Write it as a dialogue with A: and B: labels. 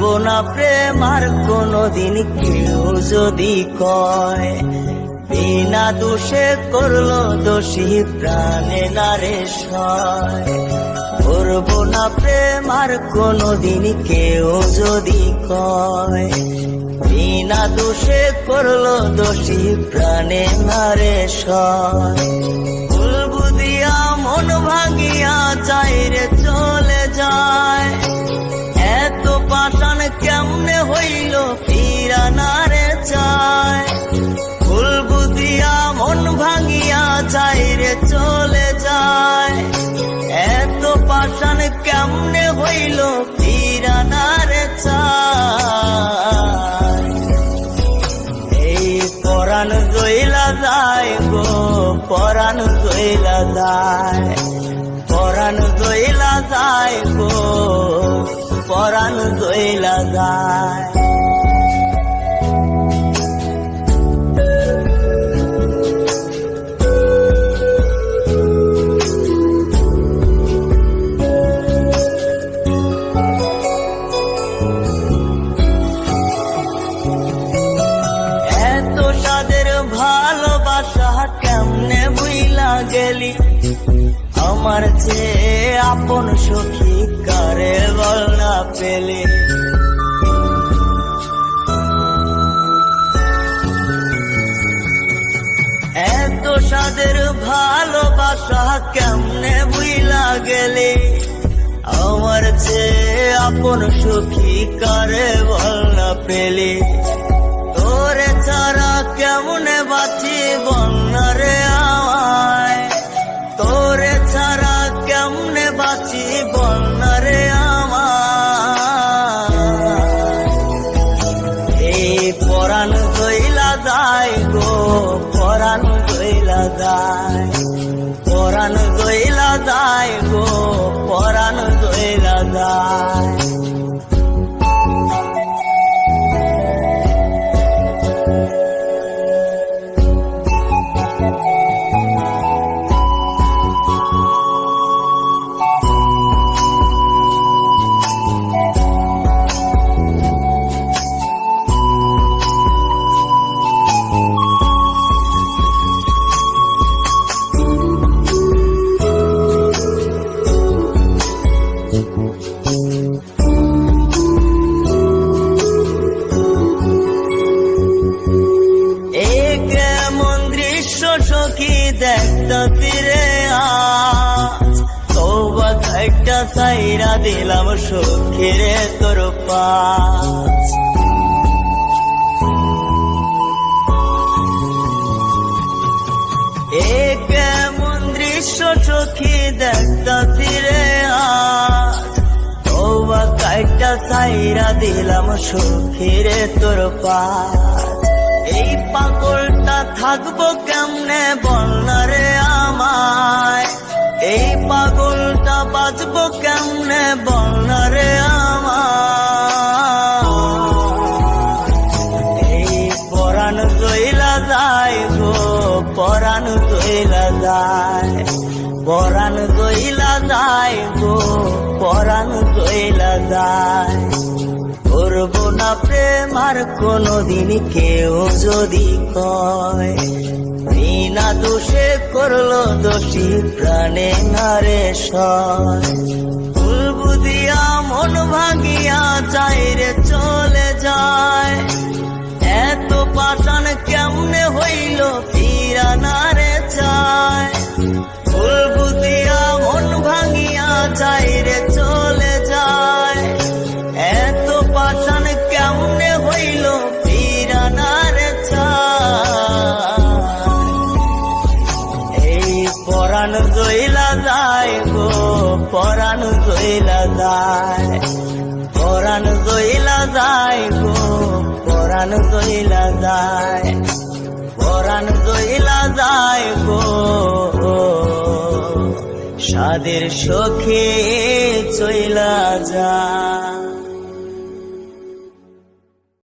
A: ভুলবো না প্রেম আর কোনদিন কেউ যদি কয়, বিনা দোষে করলো দোষী প্রাণে নারে সয়। ভুলবো না প্রেম আর কোনদিন কেউ যদি কয়, বিনা দোষে করলো দোষী প্রাণে নারে সয়। ভুল বুঝিয়া মন ভাঙিয়া চাইরে চলে যায়, এত পাষাণ কেমনে হইল ফিরা নারে চায়। ভুল বুঝিয়া মন ভাঙিয়া চাইরে চলে যায়, এত পাষাণ কেমনে হইল ফিরা নারে চায়। এই পরাণ জইলা যায় গো, পরাণ জইলা যায়, পরাণ জইলা যায় গো, পরাণ জইলা যায়। এত সাদের ভালোবাসা কেমনে বুইলা গেলি, আমার চেয়ে আপন সখী কারে বল না পেলে। এত সাদের ভালোবাসা কেমনে বুইলা গেলে, আমার চেয়ে আপন সখী কারে বল না পেলে। তোরে ছাড়া কেমনে বাঁচি বন্যারে আমায়, তোরে ছাড়া কেমনে বাঁচি বন্যারে আমায়। এই পরাণ জইলা যায় গো, পরাণ জইলা যায়, পরাণ জইলা যায় গো, পরাণ জইলা যায়। সখী দেখতে ফিরে আজ, তওবা খাইটা সাইরা দিলাম সখীরে তোর পাশ। এ কেমন দৃশ্য সখী দেখতে ফিরে আজ, তওবা খাইটা সাইরা দিলাম সখীরে তোর পাশ। এই পাগলটা থাকবো কেমনে বলনারে আমায়, এই পাগলটা বাঁচবো কেমনে বলনারে আমায়। এই পরাণ জইলা যায় গো, পরাণ জইলা যায়, পরাণ জইলা যায় গো, পরাণ জইলা যায়। করবো না প্রেম আর কোনদিন কেউ যদি কয়, বিনা দোষে করলো দোষী প্রাণে নারে সয়। ভুল বুঝিয়া মন ভাঙিয়া চাইরে চলে যায়, এত পাষাণ কেমনে হইল ফিরা নারে চায়। ভুল বুঝিয়া মন ভাঙিয়া চাইরে চলে যায়, এত পাষাণ কেমনে হইল ফিরা নারে চায়। এই পরাণ জইলা যায় গো, পরাণ জইলা যায়, পরাণ জইলা যায় গো, পরাণ জইলা যায়, পরাণ জইলা যায় গো। সাদের সখী চইলা যায়।